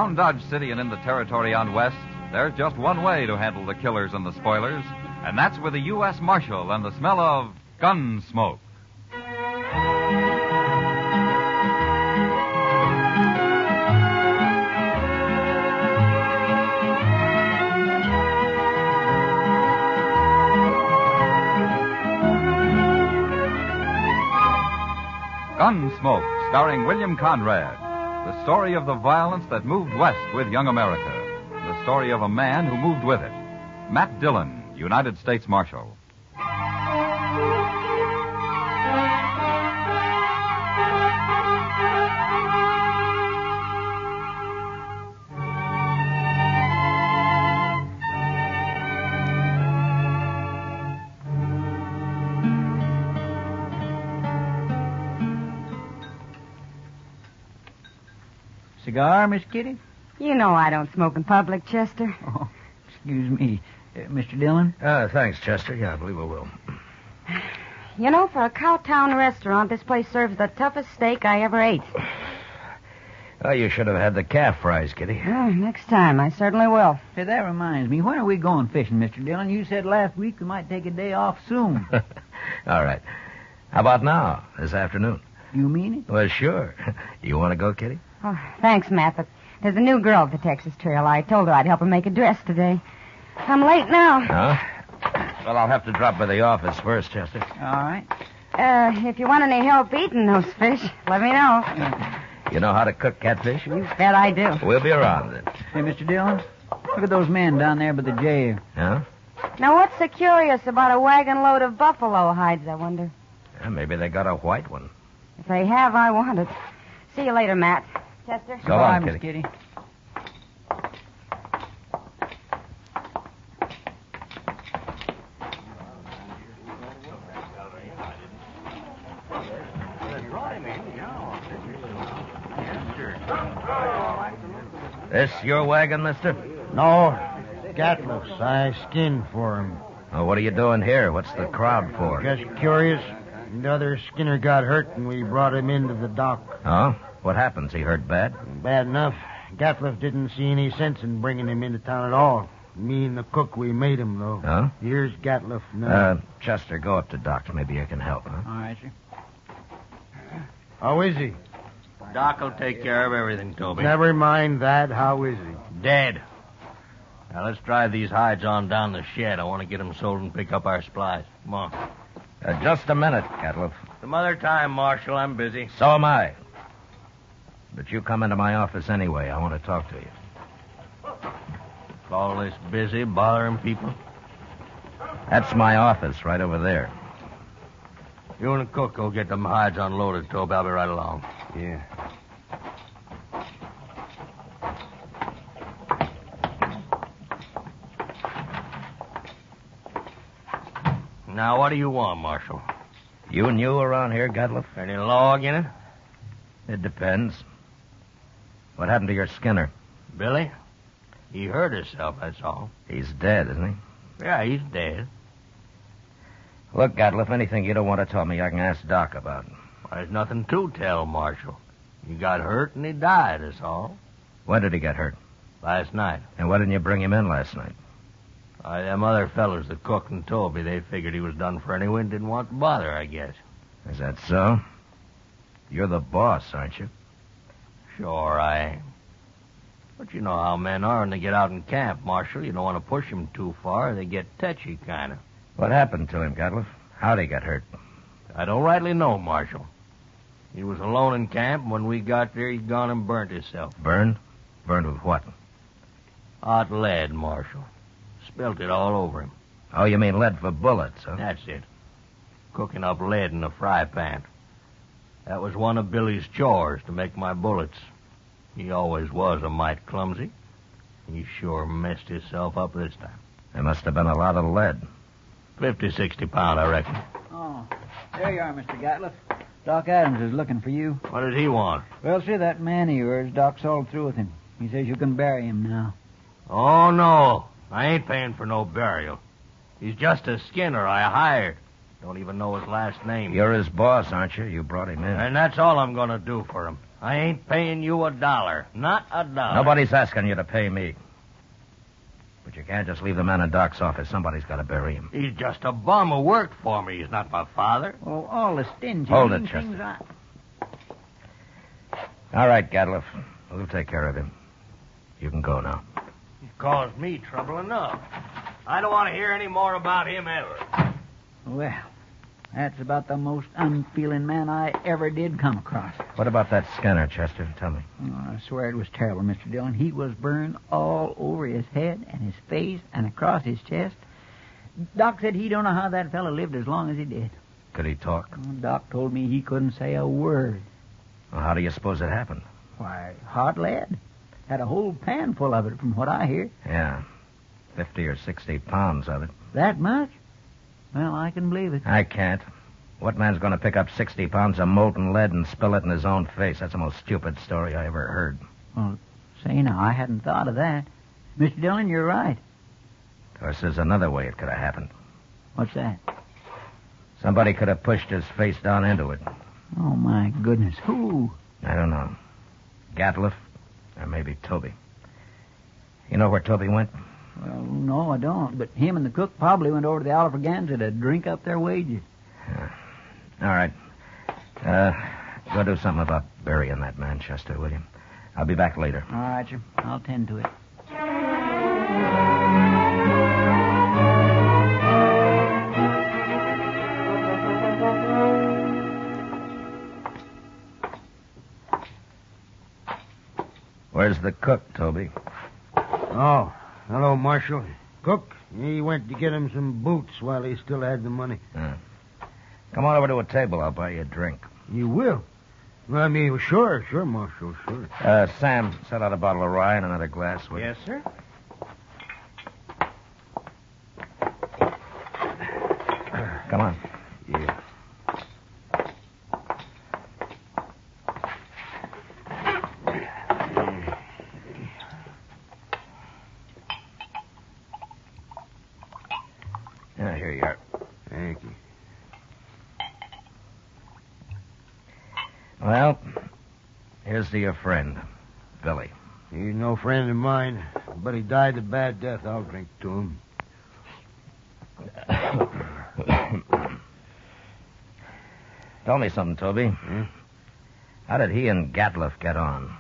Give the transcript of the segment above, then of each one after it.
Around Dodge City and in the territory on West, there's just one way to handle the killers and the spoilers, and that's with a U.S. Marshal and the smell of Gunsmoke. Gunsmoke, starring William Conrad. The story of the violence that moved west with young America. The story of a man who moved with it. Matt Dillon, United States Marshal. Cigar, Miss Kitty? You know I don't smoke in public, Chester. Oh, excuse me. Mr. Dillon? Thanks, Chester. Yeah, I believe I will. You know, for a Cowtown restaurant, this place serves the toughest steak I ever ate. Oh, you should have had the calf fries, Kitty. Next time, I certainly will. Hey, that reminds me. When are we going fishing, Mr. Dillon? You said last week we might take a day off soon. All right. How about now, this afternoon? You mean it? Well, sure. You want to go, Kitty? Oh, thanks, Matt, but there's a new girl at the Texas Trail. I told her I'd help her make a dress today. I'm late now. Huh? Well, I'll have to drop by the office first, Chester. All right. If you want any help eating those fish, let me know. You know how to cook catfish? You bet I do. We'll be around then. Hey, Mr. Dillon, look at those men down there by the jail. Huh? Now, what's so curious about a wagon load of buffalo hides, I wonder? Yeah, maybe they got a white one. If they have, I want it. See you later, Matt. Chester? So long, Miss Kitty. Kitty. This your wagon, mister? No, Gatliff's. I skinned for him. Oh, what are you doing here? What's the crowd for? Just curious. The other Skinner got hurt, and we brought him into the dock. Oh? What happens? He hurt bad? Bad enough. Gatliff didn't see any sense in bringing him into town at all. Me and the cook, we made him, though. Huh? Here's Gatliff now. Chester, go up to Doc. Maybe you can help, huh? All right, sir. How is he? Doc will take care of everything, Toby. Never mind that. How is he? Dead. Now, let's drive these hides on down the shed. I want to get them sold and pick up our supplies. Come on. Just a minute, Gatliff. Some other time, Marshal. I'm busy. So am I. But you come into my office anyway. I want to talk to you. All this busy, bothering people. That's my office right over there. You and the cook go get them hides unloaded, Toby. I'll be right along. Yeah. Now, what do you want, Marshal? You and you around here, Gatliff? Any log in it? It depends. What happened to your Skinner? Billy? He hurt himself, that's all. He's dead, isn't he? Yeah, he's dead. Look, Gatliff, anything you don't want to tell me, I can ask Doc about. There's nothing to tell, Marshal. He got hurt and he died, that's all. When did he get hurt? Last night. And why didn't you bring him in last night? Them other fellas, the cook and Toby, they figured he was done for anyway and didn't want to bother, I guess. Is that so? You're the boss, aren't you? Sure I am. But you know how men are when they get out in camp, Marshal. You don't want to push them too far. They get touchy, kind of. What happened to him, Gatliff? How'd he get hurt? I don't rightly know, Marshal. He was alone in camp. When we got there, he'd gone and burnt himself. Burned? Burned with what? Hot lead, Marshal. Spilt it all over him. Oh, you mean lead for bullets, huh? That's it. Cooking up lead in a fry pan. That was one of Billy's chores, to make my bullets. He always was a mite clumsy. He sure messed himself up this time. There must have been a lot of lead. 50, 60 pound, I reckon. Oh, there you are, Mr. Gatliff. Doc Adams is looking for you. What does he want? Well, see, that man of yours, Doc's all through with him. He says you can bury him now. Oh, no. I ain't paying for no burial. He's just a Skinner I hired. Don't even know his last name. You're his boss, aren't you? You brought him in. And that's all I'm going to do for him. I ain't paying you $1. Not $1. Nobody's asking you to pay me. But you can't just leave the man in Doc's office. Somebody's got to bury him. He's just a bum who worked for me. He's not my father. Oh, all the stingy Hold it, things Chester. All right, Gatliff. We'll take care of him. You can go now. He caused me trouble enough. I don't want to hear any more about him ever. Well, that's about the most unfeeling man I ever did come across. What about that scanner, Chester? Tell me. Oh, I swear it was terrible, Mr. Dillon. He was burned all over his head and his face and across his chest. Doc said he don't know how that fellow lived as long as he did. Could he talk? Oh, Doc told me he couldn't say a word. Well, how do you suppose it happened? Why, hot lead. Had a whole pan full of it, from what I hear. Yeah. 50 or 60 pounds of it. That much? Well, I can believe it. I can't. What man's going to pick up 60 pounds of molten lead and spill it in his own face? That's the most stupid story I ever heard. Well, say now, I hadn't thought of that. Mr. Dillon, you're right. Of course, there's another way it could have happened. What's that? Somebody could have pushed his face down into it. Oh, my goodness. Who? I don't know. Gatliff, or maybe Toby. You know where Toby went? Well, no, I don't. But him and the cook probably went over to the Alfraganza to drink up their wages. All right. Go do something about burying that man, Chester, will you? I'll be back later. All right, sir. I'll tend to it. Where's the cook, Toby? Oh, hello, Marshal. Cook, he went to get him some boots while he still had the money. Come on over to a table. I'll buy you a drink. You will? Well, I mean, sure, Marshal, sure. Sam, set out a bottle of rye and another glass, will you? Yes, sir. Come on. Yeah. Yeah, here you are. Thank you. Well, here's to your friend, Billy. He's no friend of mine, but he died a bad death. I'll drink to him. Tell me something, Toby. Hmm? How did he and Gatliff get on?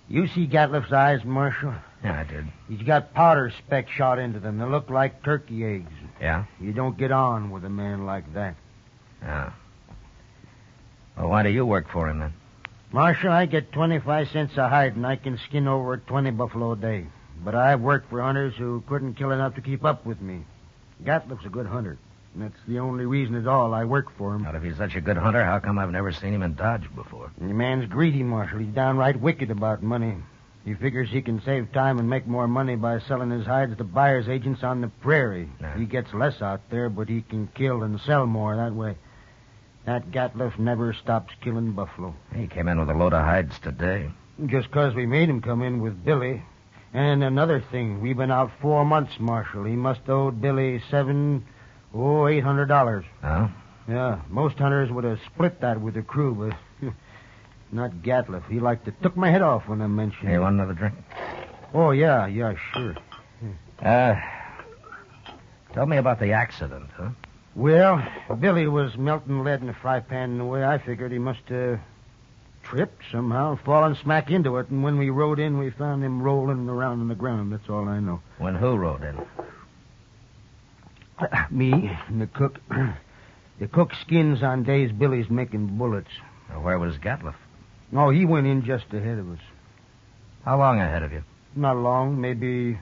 You see Gatliff's eyes, Marshal? Yeah, I did. He's got powder specks shot into them. They look like turkey eggs. Yeah? You don't get on with a man like that. Yeah. Well, why do you work for him, then? Marshal, I get 25 cents a hide, and I can skin over 20 buffalo a day. But I've worked for hunters who couldn't kill enough to keep up with me. Gatliff's a good hunter. And that's the only reason at all I work for him. Now, if he's such a good hunter, how come I've never seen him in Dodge before? The man's greedy, Marshal. He's downright wicked about money. He figures he can save time and make more money by selling his hides to buyer's agents on the prairie. Yeah. He gets less out there, but he can kill and sell more that way. That Gatliff never stops killing buffalo. He came in with a load of hides today. Just 'cause we made him come in with Billy. And another thing, we've been out 4 months, Marshal. He must have owed Billy $800. Oh? Yeah, most hunters would have split that with the crew, but not Gatliff. He like to took my head off when I mentioned You it. want another drink? Oh, yeah, sure. Tell me about the accident, huh? Well, Billy was melting lead in a fry pan, and the way I figured he must have tripped somehow, fallen smack into it, and when we rode in, we found him rolling around on the ground. That's all I know. When who rode in? Me and the cook. The cook skins on days Billy's making bullets. Now, where was Gatliff? Oh, he went in just ahead of us. How long ahead of you? Not long, maybe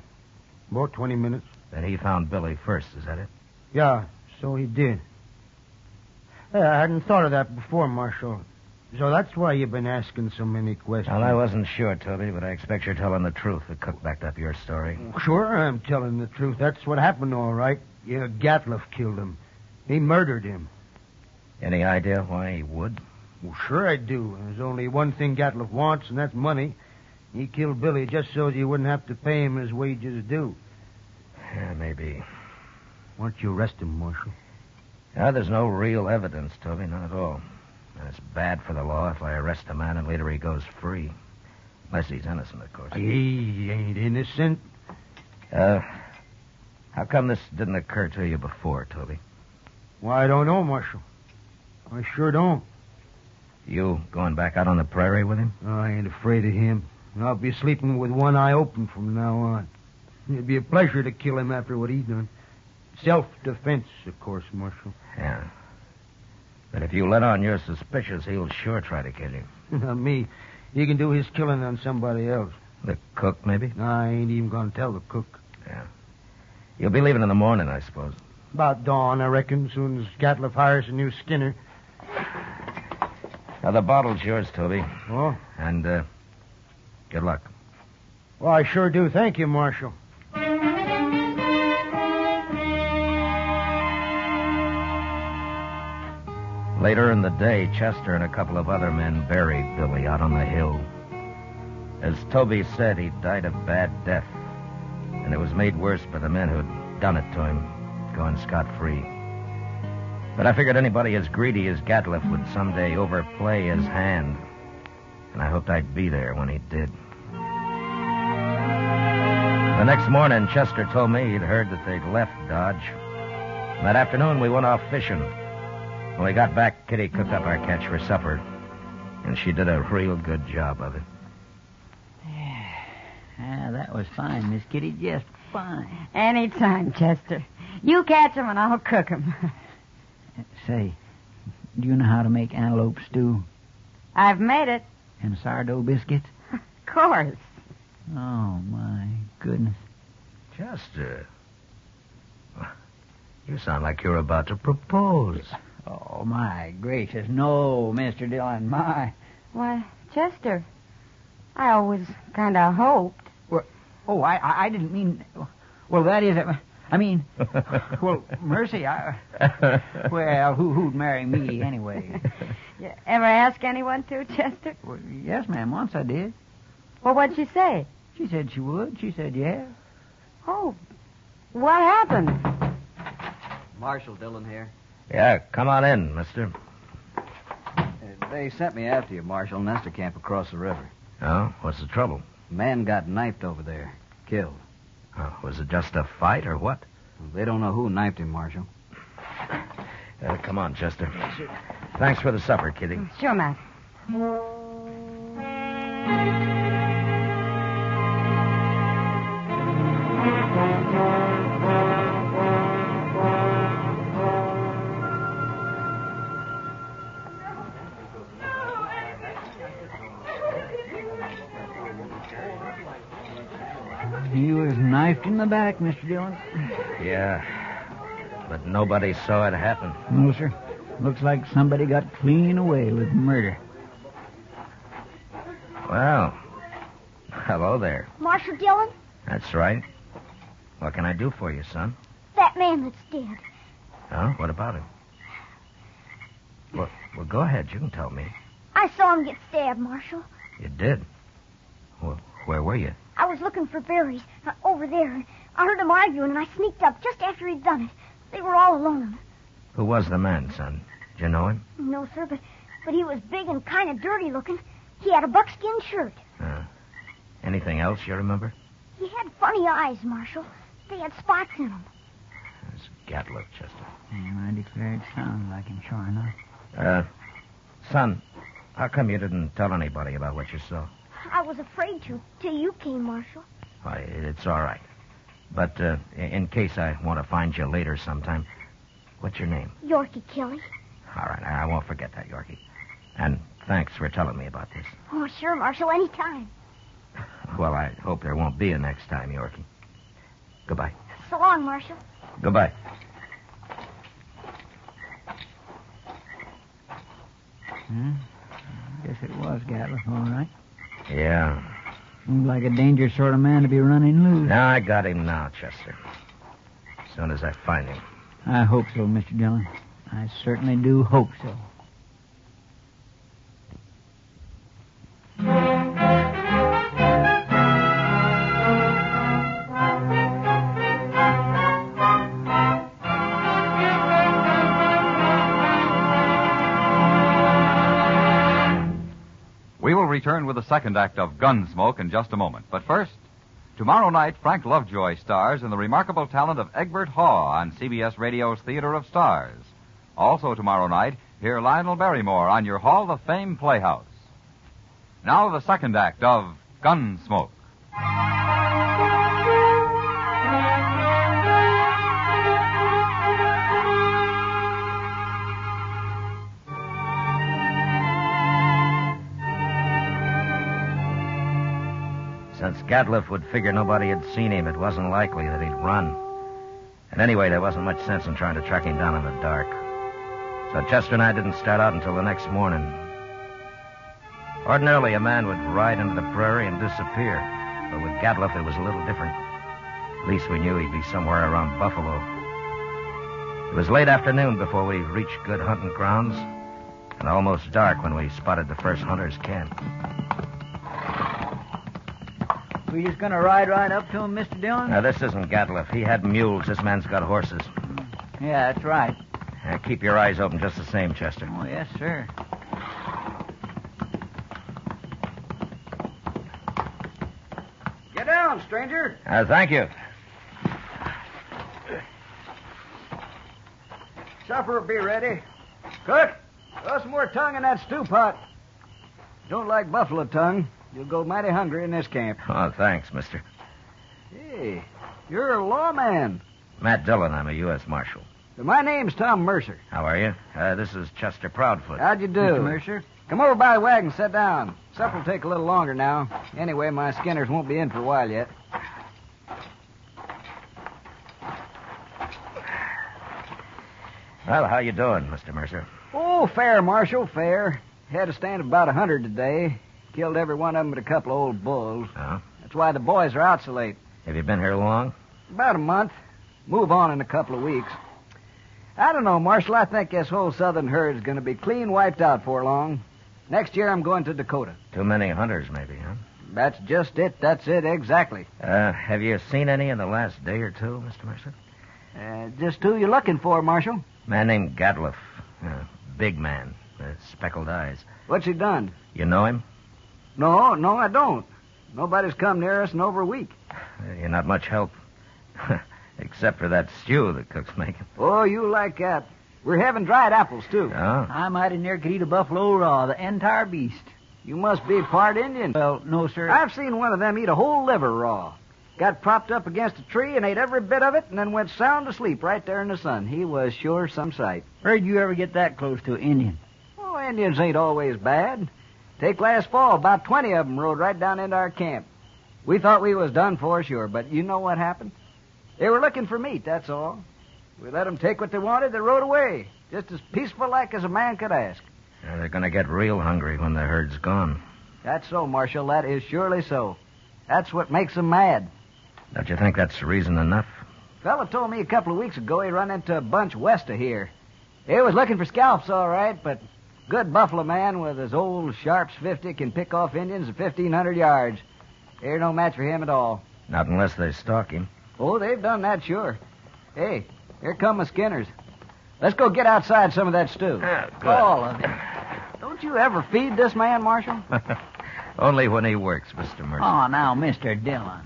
about 20 minutes. Then he found Billy first, is that it? Yeah, so he did. Yeah, I hadn't thought of that before, Marshal. So that's why you've been asking so many questions. Well, I wasn't sure, Toby, but I expect you're telling the truth. The cook backed up your story. Sure, I'm telling the truth. That's what happened, all right. Yeah, Gatliff killed him. He murdered him. Any idea why he would? Well, sure I do. There's only one thing Gatliff wants, and that's money. He killed Billy just so you wouldn't have to pay him his wages due. Yeah, maybe. Why don't you arrest him, Marshal? There's no real evidence, Toby, not at all. And it's bad for the law if I arrest a man and later he goes free. Unless he's innocent, of course. He ain't innocent. How come this didn't occur to you before, Toby? Why, I don't know, Marshal. I sure don't. You going back out on the prairie with him? I ain't afraid of him. I'll be sleeping with one eye open from now on. It'd be a pleasure to kill him after what he done. Self-defense, of course, Marshal. Yeah. But if you let on you're suspicious, he'll sure try to kill you. Not me. He can do his killing on somebody else. The cook, maybe? I ain't even going to tell the cook. Yeah. You'll be leaving in the morning, I suppose. About dawn, I reckon, soon as Gatliff hires a new skinner. Now, the bottle's yours, Toby. Oh? And, good luck. Well, I sure do. Thank you, Marshal. Later in the day, Chester and a couple of other men buried Billy out on the hill. As Toby said, he died a bad death, and it was made worse by the men who'd done it to him, going scot-free. But I figured anybody as greedy as Gatliff would someday overplay his hand, and I hoped I'd be there when he did. The next morning, Chester told me he'd heard that they'd left Dodge. That afternoon, we went off fishing. When we got back, Kitty cooked up our catch for supper, and she did a real good job of it. Yeah, that was fine, Miss Kitty, just fine. Anytime, Chester. You catch 'em and I'll cook 'em. Say, do you know how to make antelope stew I've made it. and sourdough biscuits? Of course. Oh, my goodness. Chester, you sound like you're about to propose. Oh, my gracious. No, Mr. Dillon, my. Why, Chester, I always kind of hoped. Oh, I didn't mean... Well, that is... I mean... Well, mercy, well, who'd marry me anyway? You ever ask anyone to, Chester? Well, yes, ma'am, once I did. Well, what'd she say? She said she would. She said yes. Oh, what happened? Marshal Dillon here. Yeah, come on in, mister. They sent me after you, Marshal. Nestor camp across the river. Oh, what's the trouble? A man got knifed over there. Killed. Oh, was it just a fight or what? They don't know who knifed him, Marshal. Come on, Chester. Thanks for the supper, Kitty. Sure, Matt. He was knifed in the back, Mr. Dillon. Yeah, but nobody saw it happen. No, sir. Looks like somebody got clean away with murder. Well, hello there. Marshal Dillon? That's right. What can I do for you, son? That man that's dead. Oh, what about him? Well, go ahead. You can tell me. I saw him get stabbed, Marshal. You did? Well, where were you? I was looking for berries over there. I heard them arguing, and I sneaked up just after he'd done it. They were all alone. Who was the man, son? Did you know him? No, sir, but he was big and kind of dirty looking. He had a buckskin shirt. Anything else you remember? He had funny eyes, Marshal. They had spots in them. It's Gatliff, Chester. Yeah, I declare it sounds like him, sure enough. Son, how come you didn't tell anybody about what you saw? I was afraid to till you came, Marshal. Why, it's all right. But in case I want to find you later sometime, what's your name? Yorkie Kelly. All right, I won't forget that, Yorkie. And thanks for telling me about this. Oh, sure, Marshal, anytime. Well, I hope there won't be a next time, Yorkie. Goodbye. So long, Marshal. Goodbye. I guess it was Gatliff, all right. Yeah. Seems like a dangerous sort of man to be running loose. Now I got him now, Chester. As soon as I find him. I hope so, Mr. Dillon. I certainly do hope so. return with the second act of Gunsmoke in just a moment. But first, tomorrow night, Frank Lovejoy stars in the remarkable talent of Egbert Haw on CBS Radio's Theater of Stars. Also tomorrow night, hear Lionel Barrymore on your Hall of Fame Playhouse. Now the second act of Gunsmoke. Since Gadliff would figure nobody had seen him, it wasn't likely that he'd run. And anyway, there wasn't much sense in trying to track him down in the dark. So Chester and I didn't start out until the next morning. Ordinarily, a man would ride into the prairie and disappear. But with Gadliff, it was a little different. At least we knew he'd be somewhere around Buffalo. It was late afternoon before we reached good hunting grounds, and almost dark when we spotted the first hunter's camp. We just going to ride right up to him, Mr. Dillon? Now, this isn't Gadliff. He had mules. This man's got horses. Yeah, that's right. Keep your eyes open just the same, Chester. Oh, yes, sir. Get down, stranger. Thank you. Supper will be ready. Cook, throw some more tongue in that stew pot. Don't like buffalo tongue. You'll go mighty hungry in this camp. Oh, thanks, mister. Hey, you're a lawman. Matt Dillon. I'm a U.S. Marshal. My name's Tom Mercer. How are you? This is Chester Proudfoot. How'd you do? Mr. Mercer? Come over by the wagon and sit down. Supper'll take a little longer now. Anyway, my skinners won't be in for a while yet. Well, how you doing, Mr. Mercer? Oh, fair, Marshal, fair. Had a stand of about 100 today. Killed every one of them but a couple of old bulls. Oh? That's why the boys are out so late. Have you been here long? About a month. Move on in a couple of weeks. I don't know, Marshal. I think this whole southern herd's going to be clean wiped out for long. Next year I'm going to Dakota. Too many hunters, maybe, huh? That's just it. That's it, exactly. Have you seen any in the last day or two, Mr. Mercer? Just who you looking for, Marshal? Man named Gadliff. Big man. Speckled eyes. What's he done? You know him? No, I don't. Nobody's come near us in over a week. You're not much help. Except for that stew the cook's making. Oh, you like that. We're having dried apples, too. Oh? I mighty near could eat a buffalo raw, the entire beast. You must be part Indian. Well, no, sir. I've seen one of them eat a whole liver raw. Got propped up against a tree and ate every bit of it and then went sound asleep right there in the sun. He was sure some sight. Where'd you ever get that close to an Indian? Oh, Indians ain't always bad. Take last fall, about 20 of them rode right down into our camp. We thought we was done for, sure, but you know what happened? They were looking for meat, that's all. We let them take what they wanted, they rode away. Just as peaceful like as a man could ask. They're going to get real hungry when the herd's gone. That's so, Marshal. That is surely so. That's what makes them mad. Don't you think that's reason enough? Fella told me a couple of weeks ago he run into a bunch west of here. He was looking for scalps, all right, but good buffalo man with his old Sharps 50 can pick off Indians at 1,500 yards. They're no match for him at all. Not unless they stalk him. Oh, they've done that, sure. Hey, here come the skinners. Let's go get outside some of that stew. Good. All of it. Don't you ever feed this man, Marshal? Only when he works, Mr. Mercer. Oh, now, Mr. Dillon.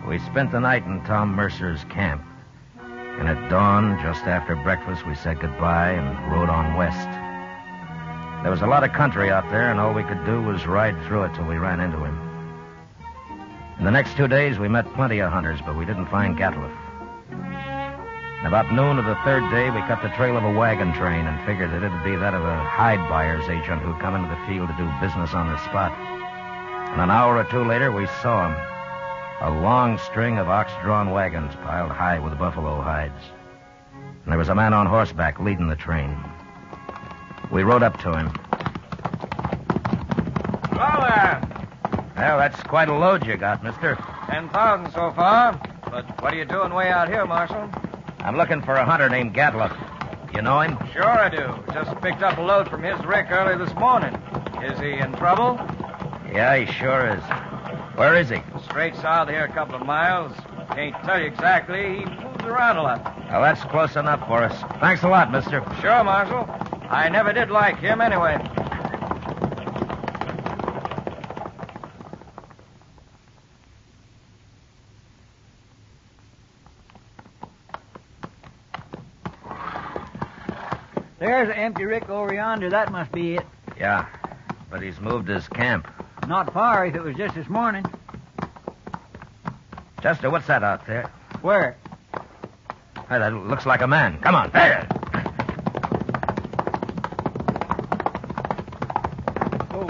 We spent the night in Tom Mercer's camp. And at dawn, just after breakfast, we said goodbye and rode on west. There was a lot of country out there, and all we could do was ride through it till we ran into him. In the next 2 days, we met plenty of hunters, but we didn't find Gadliff. About noon of the third day, we cut the trail of a wagon train and figured that it'd be that of a hide buyer's agent who'd come into the field to do business on the spot. And an hour or two later, we saw him. A long string of ox-drawn wagons piled high with buffalo hides. And there was a man on horseback leading the train. We rode up to him. Well, there. Well, that's quite a load you got, mister. 10,000 so far. But what are you doing way out here, Marshal? I'm looking for a hunter named Gadliff. You know him? Sure I do. Just picked up a load from his rick early this morning. Is he in trouble? Yeah, he sure is. Where is he? Straight south here a couple of miles. Can't tell you exactly. He moves around a lot. Well, that's close enough for us. Thanks a lot, mister. Sure, Marshal. I never did like him anyway. There's an empty rick over yonder. That must be it. Yeah, but he's moved his camp. Not far if it was just this morning. Chester, what's that out there? Where? Hey, that looks like a man. Come on. There. Oh.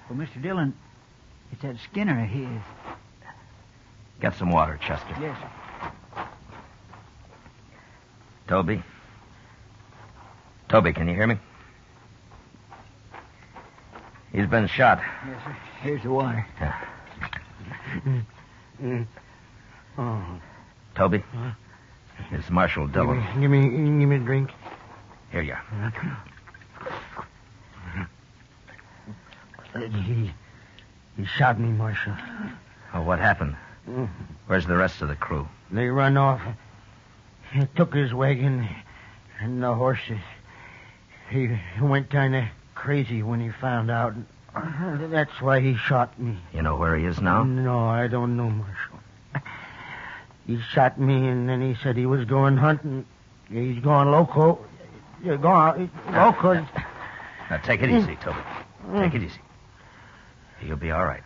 Well, Mr. Dillon, it's that Skinner of his. Get some water, Chester. Yes, sir. Toby? Toby, can you hear me? He's been shot. Yes, sir. Here's the water. Yeah. Oh. Toby? It's Marshal Dillon. Give me a drink. Here you are. He shot me, Marshal. Oh, what happened? Where's the rest of the crew? They run off. He took his wagon and the horses. He went kind of crazy when he found out. That's why he shot me. You know where he is now? No, I don't know, Marshal. He shot me, and then he said he was going hunting. He's going loco. You're going loco. Now, take it easy, Toby. Take it easy. You'll be all right.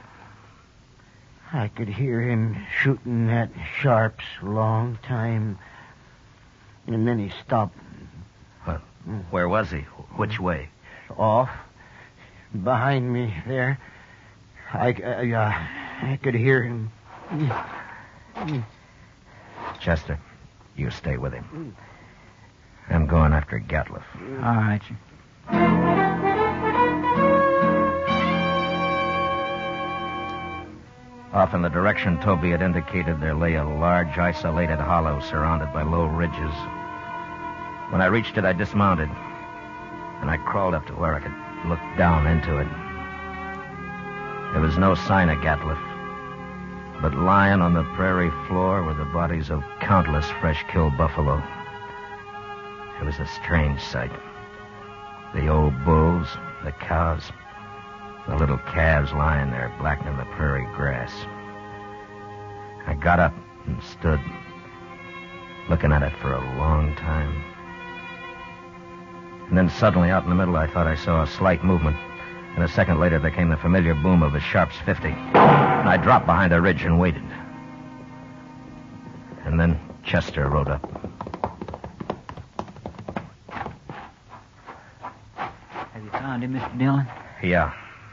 I could hear him shooting at Sharps a long time. And then he stopped. Well, where was he? Which way? Off. Behind me there. I could hear him. Chester, you stay with him. I'm going after Gatliff. All right, sir. Off in the direction Toby had indicated, there lay a large, isolated hollow surrounded by low ridges. When I reached it, I dismounted, and I crawled up to where I could look down into it. There was no sign of Gatliff, but lying on the prairie floor were the bodies of countless fresh-killed buffalo. It was a strange sight. The old bulls, the cows, the little calves lying there blackening the prairie grass. I got up and stood, looking at it for a long time. And then suddenly, out in the middle, I thought I saw a slight movement. And a second later, there came the familiar boom of a Sharps 50. And I dropped behind a ridge and waited. And then Chester rode up. Have you found him, Mr. Dillon? Yeah.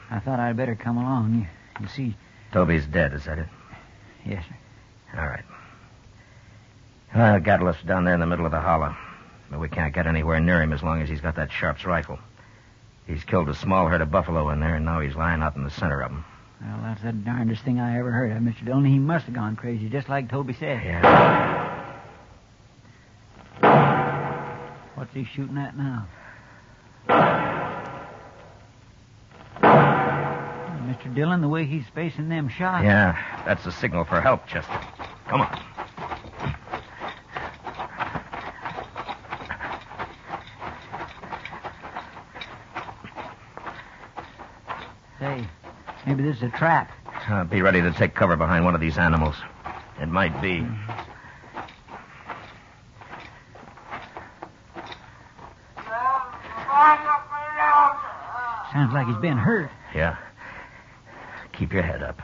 I thought I'd better come along. You see... Toby's dead, is that it? Yes, sir. All right. Well, Gatliff's down there in the middle of the hollow. But we can't get anywhere near him as long as he's got that Sharps rifle. He's killed a small herd of buffalo in there, and now he's lying out in the center of them. Well, that's the darndest thing I ever heard of, Mr. Dillon. He must have gone crazy, just like Toby said. Yeah. What's he shooting at now? Mr. Dillon, the way he's spacing them shots. Yeah, that's a signal for help, Chester. Come on. Say, maybe this is a trap. Be ready to take cover behind one of these animals. It might be. Sounds like he's been hurt. Yeah. Keep your head up.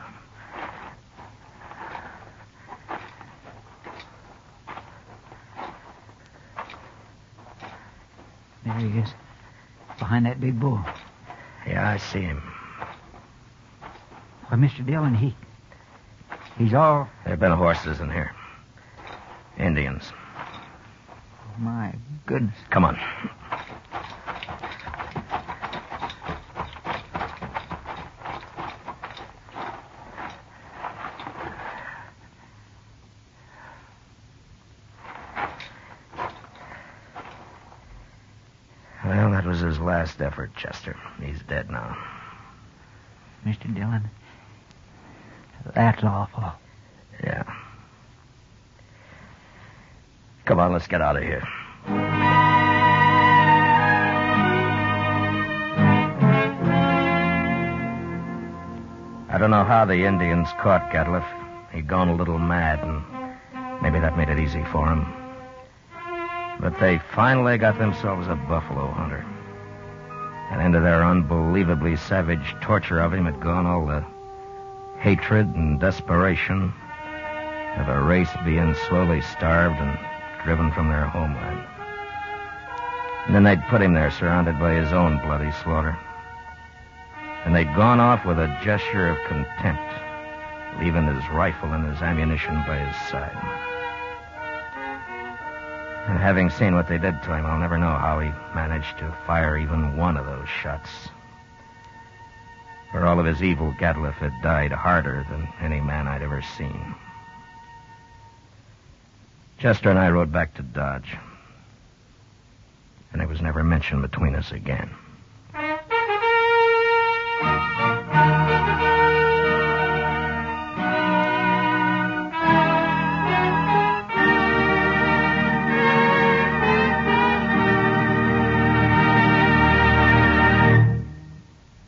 There he is. Behind that big bull. Yeah, I see him. Well, Mr. Dillon, he's all... There have been horses in here. Indians. Oh, my goodness. Come on. Well, that was his last effort, Chester. He's dead now. Mr. Dillon. That's awful. Yeah. Come on, let's get out of here. I don't know how the Indians caught Gatliff. He'd gone a little mad, and maybe that made it easy for him. But they finally got themselves a buffalo hunter. And into their unbelievably savage torture of him had gone all the hatred and desperation of a race being slowly starved and driven from their homeland. And then they'd put him there surrounded by his own bloody slaughter. And they'd gone off with a gesture of contempt, leaving his rifle and his ammunition by his side. And having seen what they did to him, I'll never know how he managed to fire even one of those shots. For all of his evil, Gatliff had died harder than any man I'd ever seen. Chester and I rode back to Dodge. And it was never mentioned between us again.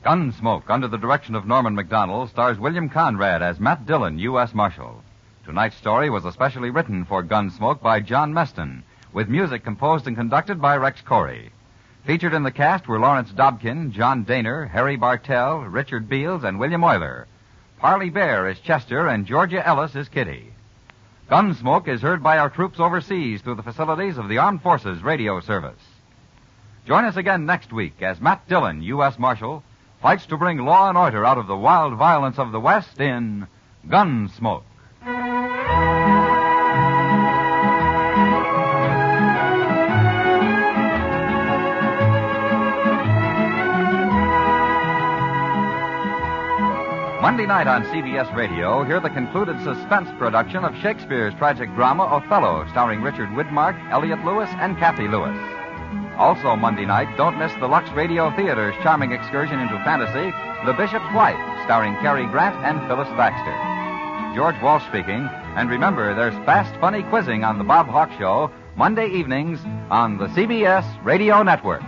Gunsmoke, under the direction of Norman Macdonald, stars William Conrad as Matt Dillon, U.S. Marshal. Tonight's story was especially written for Gunsmoke by John Meston, with music composed and conducted by Rex Corey. Featured in the cast were Lawrence Dobkin, John Daner, Harry Bartell, Richard Beals, and William Euler. Parley Bear is Chester, and Georgia Ellis is Kitty. Gunsmoke is heard by our troops overseas through the facilities of the Armed Forces Radio Service. Join us again next week as Matt Dillon, U.S. Marshal, fights to bring law and order out of the wild violence of the West in Gunsmoke. Monday night on CBS Radio, hear the concluded suspense production of Shakespeare's tragic drama Othello, starring Richard Widmark, Elliot Lewis, and Kathy Lewis. Also Monday night, don't miss the Lux Radio Theater's charming excursion into fantasy, The Bishop's Wife, starring Cary Grant and Phyllis Baxter. George Walsh speaking, and remember, there's fast, funny quizzing on the Bob Hawk Show, Monday evenings on the CBS Radio Network.